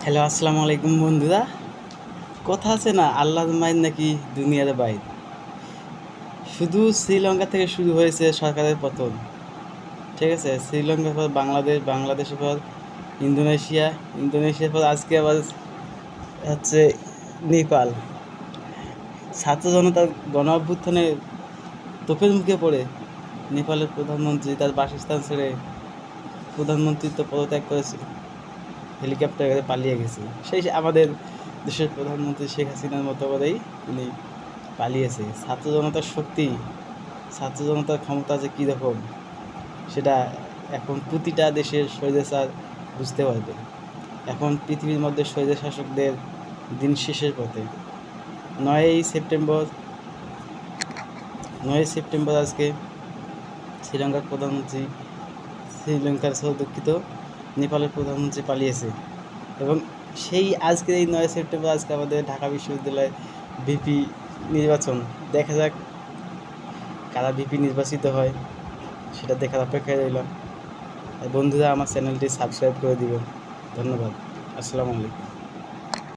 Hello, আসসালামু আলাইকুম বন্ধুরা। কথা আছে না, আল্লাহর মাইর নাকি দুনিয়ার বাইর। শুধু শ্রীলঙ্কা থেকে শুরু হয়েছে সরকারের পতন। ঠিক আছে, শ্রীলঙ্কার পর বাংলাদেশ, বাংলাদেশের পর ইন্দোনেশিয়া, ইন্দোনেশিয়ার পর আজকে আবার হচ্ছে নেপাল। ছাত্র জনতার গণ অভ্যুত্থানে তোপের মুখে পড়ে নেপালের প্রধানমন্ত্রী তার বাসস্থান ছেড়ে প্রধানমন্ত্রিত্ব পদত্যাগ করেছে, হেলিকপ্টারে পালিয়ে গেছে। সেই আমাদের দেশের প্রধানমন্ত্রী শেখ হাসিনার মতো করেই তিনি পালিয়েছে। ছাত্র জনতার শক্তি, ছাত্র জনতার ক্ষমতা যে কীরকম সেটা এখন প্রতিটা দেশের স্বৈরাচার বুঝতে পারবে। এখন পৃথিবীর মধ্যে স্বৈর শাসকদের দিন শেষের পথে। 9 সেপ্টেম্বর 9 সেপ্টেম্বর আজকে শ্রীলঙ্কার প্রধানমন্ত্রী, শ্রীলঙ্কার দুঃখিত নেপালের প্রধানমন্ত্রী পালিয়েছে। এবং সেই আজকে এই 9 সেপ্টেম্বর আজকে আমাদের ঢাকা বিশ্ববিদ্যালয়ে ভিপি নির্বাচন। দেখা যাক কারা ভিপি নির্বাচিত হয়, সেটা দেখার অপেক্ষায় রইলাম। আর বন্ধুরা, আমার চ্যানেলটি সাবস্ক্রাইব করে দিবেন। ধন্যবাদ। আসসালামু আলাইকুম।